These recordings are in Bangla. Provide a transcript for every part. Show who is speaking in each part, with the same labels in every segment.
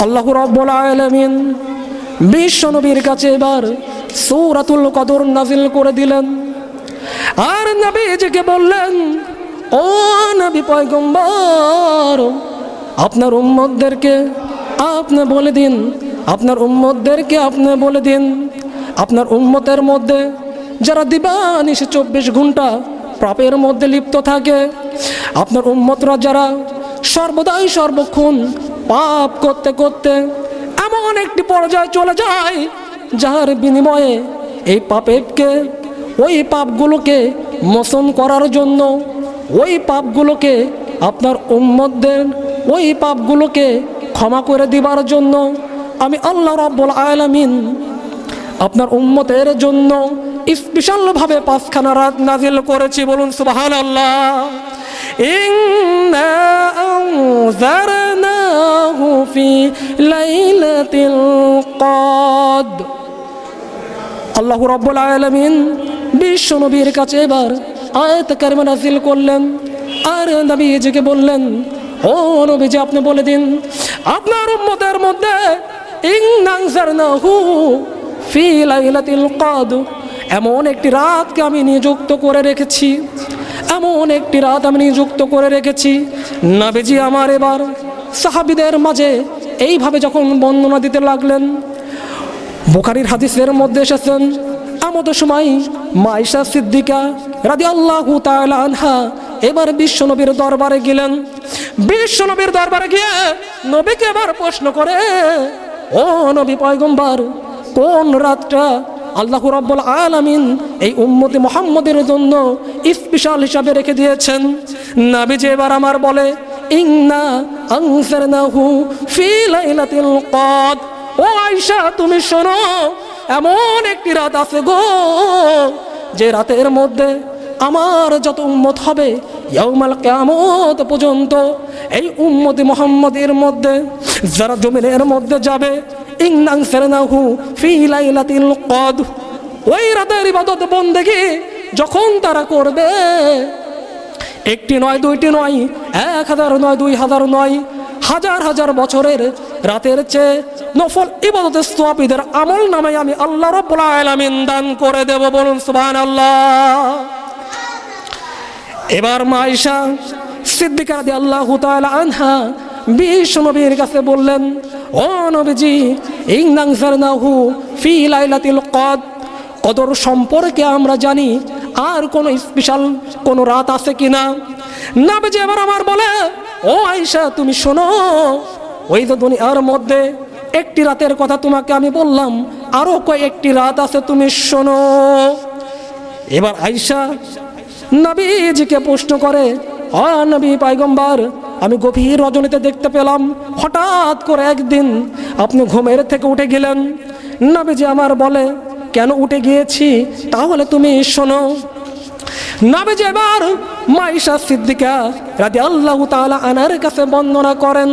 Speaker 1: আল্লাহ রাব্বুল আলামিন বিশ্ব নবীর কাছে এবার সূরাতুল কদর নাজিল করে দিলেন। আর নবীজিকে বললেন, ও নবী পয়গম্বর, আপনার উম্মতদেরকে আপনি বলে দিন, আপনার উম্মতদেরকে আপনি বলে দিন, আপনার উম্মতের মধ্যে যারা দিবানিশি 24 ঘন্টা পাপের মধ্যে লিপ্ত থাকে, আপনার উম্মতরা যারা সর্বদাই সর্বক্ষণ পাপ করতে করতে এমন একটি পর্যায়ে চলে যায় যার বিনিময়ে এই পাপকে, ওই পাপগুলোকে মোচন করার জন্য, ওই পাপগুলোকে আপনার উম্মতদের ওই পাপগুলোকে ক্ষমা করে দিবার জন্য আমি আল্লাহ রাব্বুল আলামিন আপনার উম্মতের জন্য স্পেশালভাবে 5খানা রাত নাজিল করেছি। বলুন সুবহানাল্লাহ। ইন্না আনজারনাহু ফি লাইলাতিল কদর। আল্লাহ রাব্বুল আলামিন বিশ্ব নবীর কাছে এবার আয়াত কারিমা নাজিল করলেন। আর নবীজিকে বললেন, ও নবীজি আপনি বলে দিন, আপনার উম্মতের মধ্যে ইন্না আনজারনাহু ফি লাইলাতিল কদর, এমন একটি রাতকে আমি নিযুক্ত করে রেখেছি, এমন একটি রাত আমি নিযুক্ত করে রেখেছি। নবীজি আমার এবার সাহাবীদের মাঝে এইভাবে যখন বর্ণনা দিতে লাগলেন, বুখারীর হাদিসের মধ্যে এসেছেন, এমন সময় মা আয়েশা সিদ্দিকা রাদিয়াল্লাহু তাআলা আনহা এবার বিশ্বনবীর দরবারে গেলেন। বিশ্বনবীর দরবারে গিয়ে নবীকে এবার প্রশ্ন করে, ও নবী পয়গম্বর, কোন রাতটা আল্লাহ রাব্বুল আলামিন এই উম্মতে মুহাম্মদের জন্য স্পেশাল হিসাবে রেখে দিয়েছেন? নবীজি এবার আমার বলে, ইন্না আনজারনাহু ফি লাইলাতিল কদর। ও আয়েশা তুমি শোনো, এমন একটি রাত আছে গো, যে রাতের মধ্যে আমার যত উম্মত হবে ইয়াউমাল কিয়ামত পর্যন্ত, এই উম্মতে মুহাম্মদের মধ্যে যারা জমিনের মধ্যে যাবে, ইন্না আনজারনাহু ফি লাইলাতিল কদর, ওই রাতের ইবাদত বন্দেগী যখন তারা করবে, একটি নয়, দুইটি নয়, 1000 নয়, 2000 নয়, হাজার হাজার বছরের রাতের চেয়ে নফল ইবাদতের সওয়াবীদের আমল নামে আমি আল্লাহ রাব্বুল আলামিন দান করে দেব। বলুন সুবহানাল্লাহ। এবার মা আয়েশা সিদ্দিকা রাদিয়াল্লাহু তাআলা আনহা বিশ্ব নবীর কাছে বললেন, ও নবীজি, ইন্না আনজারনাহু ফি লাইলাতিল কদর, কদর সম্পর্কে আমরা জানি, আর কোন স্পেশাল কোন রাত আছে কিনা? নবীজি এবার আমার বলে, ও আয়েশা তুমি শোনো, ওই যে দুনিয়ার মধ্যে একটি রাতের কথা তোমাকে আমি বললাম, আরো কয়েকটি রাত আছে, তুমি শোনো। এবার আয়েশা নবীজিকে প্রশ্ন করে, ও নবী পয়গম্বর, আমি গভীর রজনীতে দেখতে পেলাম হঠাৎ করে একদিন আপনি ঘুমের থেকে উঠে গেলেন। নবীজি আমার বলে, কেন উঠে গিয়েছি তাহলে তুমি শোনো। নবীজি এবার মা আয়েশা সিদ্দিকা রাদিয়াল্লাহু তাআলা আনহার কাছে বর্ণনা করেন।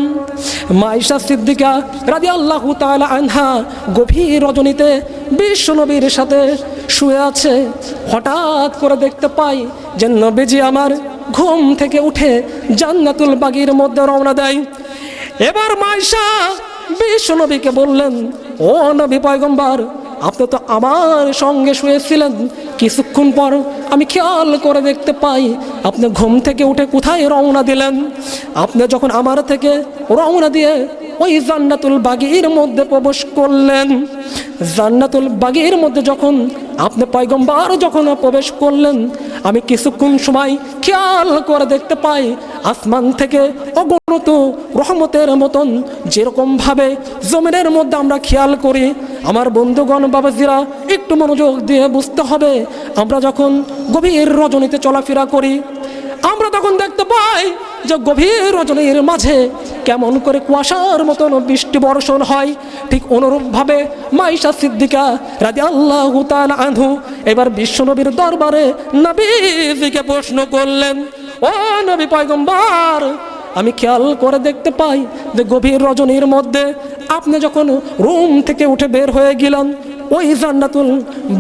Speaker 1: মা আয়েশা সিদ্দিকা রাদিয়াল্লাহু তাআলা আনহা গভীর রজনীতে বিশ্ব নবীর সাথে শুয়ে আছে। হঠাৎ করে দেখতে পাই যে নবীজি আমার ঘুম থেকে উঠে জান্নাতুল বাগীর মধ্যে রওনা দেয়। এবার মা আয়েশা বিশ্ব নবীকে বললেন, ও নবী পয়গম্বর, আপনি তো আমার সঙ্গে শুয়েছিলেন, কিছুক্ষণ পর আমি খেয়াল করে দেখতে পাই আপনি ঘুম থেকে উঠে কোথায় রওনা দিলেন। আপনি যখন আমার থেকে রওনা দিয়ে ওই জান্নাতুল বাগীর মধ্যে প্রবেশ করলেন, জান্নাতুল বাগীর মধ্যে যখন আপনি পয়গম্বর যখন প্রবেশ করলেন, আমি কিছুক্ষণ সময় খেয়াল করে দেখতে পাই আসমান থেকে অগণিত রহমতের মতন যেরকম ভাবে জমিনের মধ্যে আমরা খেয়াল করি। আমার বন্ধুগণ বাবাজিরা একটু মনোযোগ দিয়ে বুঝতে হবে, আমরা যখন গভীর রজনীতে চলাফেরা করি, আমরা তখন দেখতে পাই যে গভীর রজনীর মাঝে কেমন করে কুয়াশার মতন বৃষ্টি বর্ষণ হয়। ঠিক অনুরূপভাবে মা আয়েশা সিদ্দিকা রাদিয়াল্লাহু তাআলা আনহু এবার বিশ্বনবীর দরবারে নবীজিকে প্রশ্ন করলেন, ও নবী পয়গম্বর, আমি খেয়াল করে দেখতে পাই যে গভীর রজনীর মধ্যে আপনি যখন রুম থেকে উঠে বের হয়ে গেলেন, ওই জান্নাতুল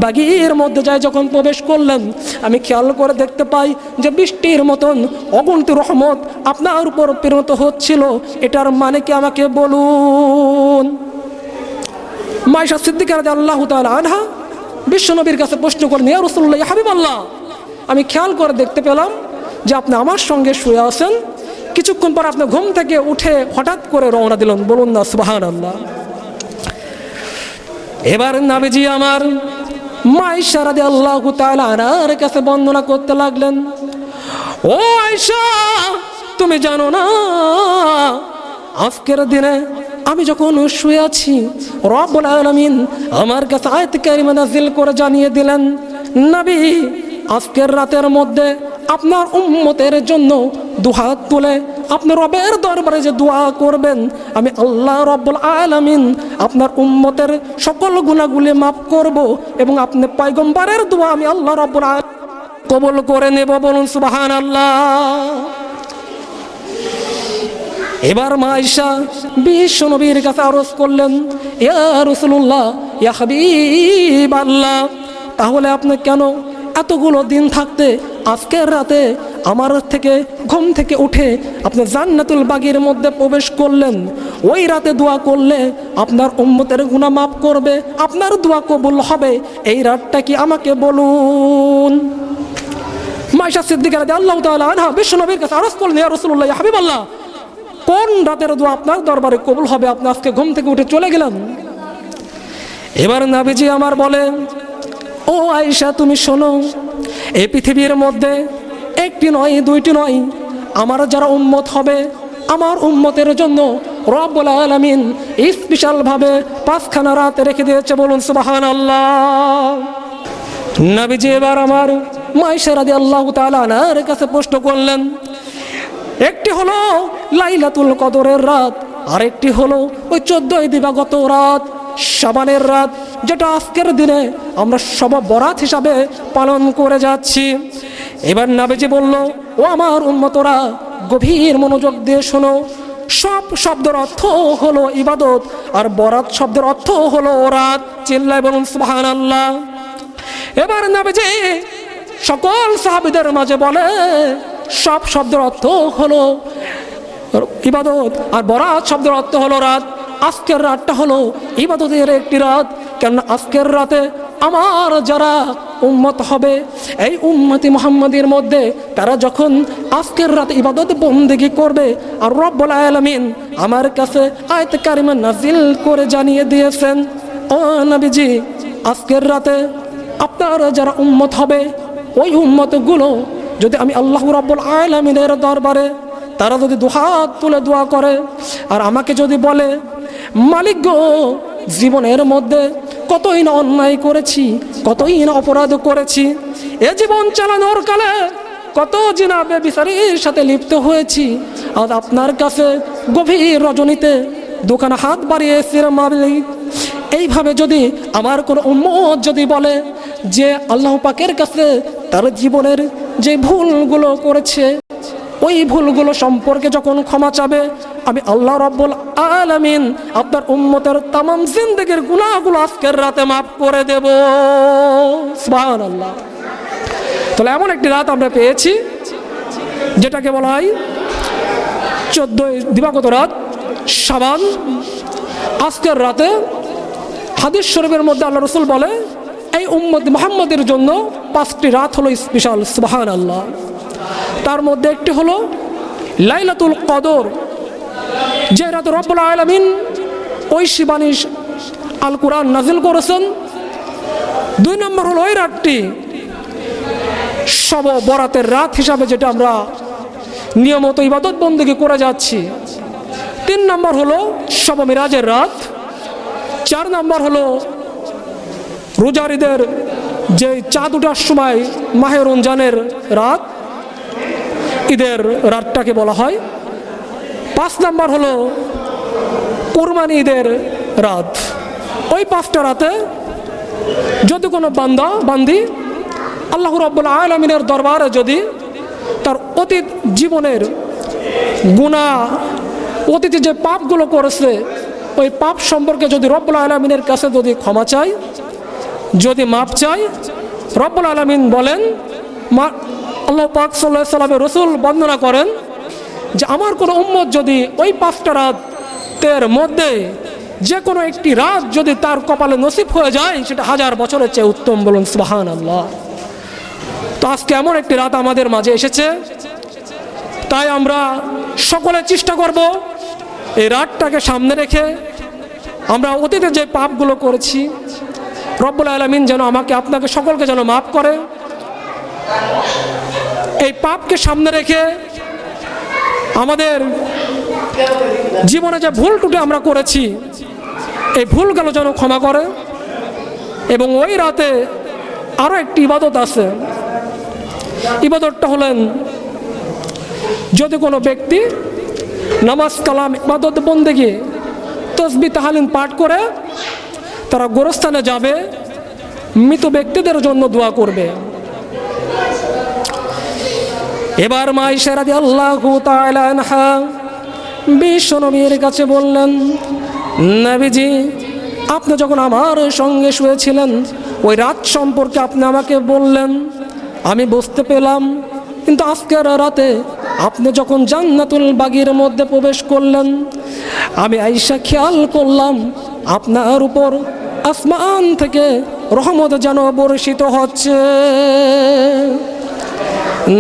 Speaker 1: বাগীর মধ্যে যায় যখন প্রবেশ করলেন, আমি খেয়াল করে দেখতে পাই যে বৃষ্টির মতন অগণিত রহমত আপনার উপর প্রেরিত হচ্ছিল। এটার মানে কি আমাকে বলুন। মায়েশা সিদ্দিকা রাদিয়াল্লাহু তাআলা আনহা বিশ্বনবীর কাছে প্রশ্ন করেন, ইয়া রাসূলুল্লাহ, ইয়া হাবিবাল্লাহ, আমি খেয়াল করে দেখতে পেলাম যে আপনি আমার সঙ্গে শুয়ে আছেন, কিছুক্ষণ পর আপনি ঘুম থেকে উঠে হঠাৎ করে রওনা দিলেন, বলুন না সুবহানাল্লাহ। এবার নবীজি আমার মায়েশা রাদিয়াল্লাহু তাআলা আনহার কাছে বর্ণনা করতে লাগলেন, ও আয়েশা, তুমি জানো না আজকের দিনে আমি যখন শুয়ে আছি, রব্বুল আলামিন আমার কাছে আয়াত কারিমা নাযিল করে জানিয়ে দিলেন, নবী আজকের রাতের মধ্যে আপনার উম্মতের জন্য দুহাত তুলে আপনি রবের দরবারে যে দোয়া করবেন, আমি আল্লাহ রব্বুল আলামিন আপনার উম্মতের সকল গুনাহগুলি মাফ করব এবং আপনি পয়গম্বরের দোয়া আমি আল্লাহ রব্বুল আলামিন কবুল করে নেব, বলুন সুবহানাল্লাহ। এবার মায়েশা বিশ্ব নবীর কাছে আরজ করলেন, ইয়া রাসূলুল্লাহ, ইয়া হাবিবাল্লাহ, তাহলে আপনি কেন এতগুলো দিন থাকতে আজকের রাতে আমার থেকে ঘুম থেকে উঠে আপনি জান্নাতুল বাগের মধ্যে প্রবেশ করলেন? ওই রাতে দোয়া করলে আপনার উম্মতের গুনাহ মাফ করবে, আপনার দোয়া কবুল হবে, এই রাতটা কি আমাকে বলুন। মায়েশা সিদ্দিকা রাদিয়াল্লাহু তাআলা আনহা বিশ্ব নবীর কাছে আরজ করলেন, ইয়া রাসূলুল্লাহ, ইয়া হাবিবাল্লাহ, কোন রাতের দোয়া আপনার দরবারে কবুল হবে? আপনি আজকে ঘুম থেকে উঠে চলে গেলেন। এবার নবীজি আমার বলে, ও আয়েশা, তুমি শোনো, এই পৃথিবীর মধ্যে একটি নয়, দুইটি নয়, আমার যারা উম্মত হবে, আমার উম্মতের জন্য রব্বুল আলামিন স্পেশাল ভাবে 5খানা রাত রেখে দিয়েছে, বলুন সুবহানাল্লাহ। নবীজি এবার আমার মায়েশা রাদিয়াল্লাহু তাআলা আনহার কাছে প্রশ্ন করলেন, একটি হলো লাইলাতুল কদরের রাত, আর একটি হলো ওই 14 দিবাগত রাত, শাবানের রাত, যেটা আজকের দিনে আমরা সব বরাত হিসাবে পালন করে যাচ্ছি। এবার নবীজি বলল, ও আমার উম্মতরা, গভীর মনোযোগ দিয়ে শোনো, সব শব্দের অর্থ হলো ইবাদত, আর বরাত শব্দের অর্থ হলো রাত। চিল্লায় বলুন সুবহানাল্লাহ। এবার নবীজি সকল সাহাবীদের মাঝে বলে, সব শব্দের অর্থ হলো ইবাদত, আর বরাত শব্দের অর্থ হলো রাত। আজকের রাতটা হলো ইবাদতের একটি রাত, কেননা আজকের রাতে আমার যারা উম্মত হবে, এই উম্মতি মুহাম্মাদের মধ্যে তারা যখন আজকের রাতে ইবাদত বন্দেগী করবে, আর রব্বুল আলামিন আমার কাছে আয়াত কারিমা নাজিল করে জানিয়ে দিয়েছেন, ও নবীজি, আজকের রাতে আপনার যারা উম্মত হবে, ওই উম্মতগুলো যদি আমি আল্লাহ রব্বুল আলামিনের দরবারে তারা যদি দুহাত তুলে দোয়া করে, আর আমাকে যদি বলে, মালিক গো, জীবনের মধ্যে কতই না অন্যায় করেছি, কতই না অপরাধ করেছি, এ জীবন চালানোর কালে কত জিনা বেবিচারীর সাথে লিপ্ত হয়েছি, আর আপনার কাছে গভীর রজনীতে দোকানে হাত বাড়িয়েছি মালিক, এইভাবে যদি আমার কোনো উম্মত যদি বলে যে আল্লাহ পাকের কাছে তার জীবনের যে ভুলগুলো করেছে, ওই ভুলগুলো সম্পর্কে যখন ক্ষমা চাবে, আমি আল্লাহ রাব্বুল আলামিন আপনার উম্মতের তামাম জিন্দেগির গুনাহগুলো আজকের রাতে মাফ করে দেব, সুবহানাল্লাহ। তাহলে এমন একটি রাত আমরা পেয়েছি যেটাকে বলা হয় 14 দিবাগত রাত, শাবান। আজকের রাতে হাদিস শরীফের মধ্যে আল্লাহ রাসূল বলে, এই উম্মত মুহাম্মাদের জন্য 5টি রাত হলো স্পেশাল, সুবহানাল্লাহ। তার মধ্যে একটি হলো লাইলাতুল কদর, যে রাতে রব্বুল আলামিন ঐশী বাণী আল কোরআন নাজিল করেছেন। 2 নম্বর হলো ওই রাতটি সব বরাতের রাত হিসাবে যেটা আমরা নিয়মিত ইবাদত বন্দেগী করে যাচ্ছি। 3 নম্বর হলো শব মিরাজের রাত। 4 নম্বর হলো রোজার ঈদের যে চাঁদ ওঠার সময় মাহে রমজানের রাত, ঈদের রাতটাকে বলা হয়। 5 নম্বর হলো কুরবানি ঈদের রাত। ওই 5টা রাতে যদি কোনো বান্দি আল্লাহ রাব্বুল আলামিনের দরবারে যদি তার অতীত জীবনের গুনাহ, অতীতে যে পাপগুলো করেছে, ওই পাপ সম্পর্কে যদি রব্বুল আলামিনের কাছে যদি ক্ষমা চায়, যদি মাপ চায়, রব্বুল আলামিন বলেন, আল্লাহ পাক সাল্লাল্লাহু আলাইহি ওয়াসাল্লামের রাসূল বর্ণনা করেন যে আমার কোনো উম্মত যদি ওই 5টা রাতের মধ্যে যে কোনো একটি রাত যদি তার কপালে নসিব হয়ে যায় সেটা 1000 বছরের চেয়ে উত্তম। বলুন সুবহানাল্লাহ। তো আজকে এমন একটি রাত আমাদের মাঝে এসেছে, তাই আমরা সকলে চেষ্টা করব এই রাতটাকে সামনে রেখে আমরা অতীতে যে পাপগুলো করেছি রব্বুল আলামিন যেন আমাকে আপনাকে সকলকে যেন মাফ করে। এই পাপকে সামনে রেখে আমাদের জীবনে যে ভুল ত্রুটি আমরা করেছি এই ভুলগুলো যেন ক্ষমা করে। এবং ওই রাতে আরও একটি ইবাদত আছে, ইবাদতটা হলেন যদি কোনো ব্যক্তি নামাজ কালাম ইবাদত বন্দেগী তসবিহ তাহলিল পাঠ করে তারা গোরস্থানে যাবে, মৃত ব্যক্তিদের জন্য দোয়া করবে। এবার মা আয়েশা রাদিয়াল্লাহু তাআলা আনহা বিশ্ব নবীর কাছে বললেন, নবীজি আপনি যখন আমার সঙ্গে শুয়েছিলেন ওই রাত সম্পর্কে আপনি আমাকে বললেন, আমি বুঝতে পেলাম, কিন্তু আজকের রাতে আপনি যখন জান্নাতুল বাগীর মধ্যে প্রবেশ করলেন আমি আয়েশা খেয়াল করলাম আপনার উপর আসমান থেকে রহমত যেন বর্ষিত হচ্ছে।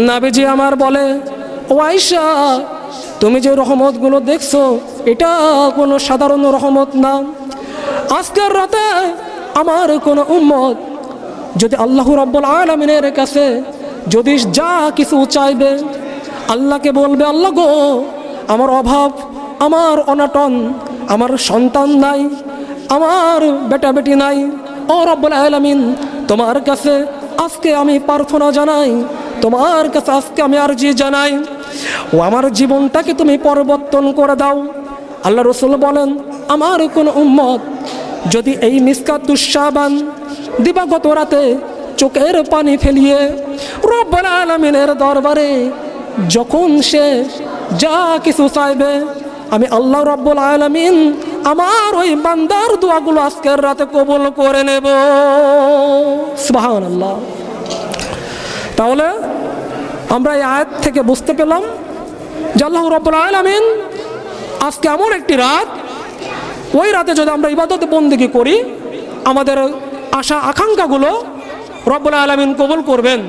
Speaker 1: নবীজি আমার বলে, ও আয়েশা তুমি যে রহমতগুলো দেখছো এটা কোনো সাধারণ রহমত না। আজকের রাতে আমার কোনো উম্মত যদি আল্লাহ রাব্বুল আলামিনের কাছে যদি যা কিছু চাইবে আল্লাহকে বলবে, আল্লাহ গো আমার অভাব, আমার অনাটন, আমার সন্তান নাই, আমার বেটা বেটি নাই, ও রাব্বুল আলামিন তোমার কাছে আজকে আমি প্রার্থনা জানাই, তোমার কাছে আজকে আমি আরজি জানাই, ও আমার জীবনটাকে তুমি পরিবর্তন করে দাও। আল্লাহ রাসূল বলেন, আমার কোন উম্মত যদি এই মিসকাতুশ শাবান দিবাগত রাতে চোখের পানি ফেলিয়ে রব্বুল আলামিনের দরবারে যখন সে যা কিছু চাইবে আমি আল্লাহ রব্বুল আলামিন আমার ওই বান্দার দোয়াগুলো আজকের রাতে কবুল করে নেব। সুবহানাল্লাহ। তাহলে আমরা এই আয়াত থেকে বুঝতে পেলাম যে আল্লাহ রব্বুল আলামিন আজকে এমন একটি রাত, ওই রাতে যদি আমরা ইবাদত বন্দেগী করি আমাদের আশা আকাঙ্ক্ষাগুলো রব্বুল আলামিন কবুল করবেন।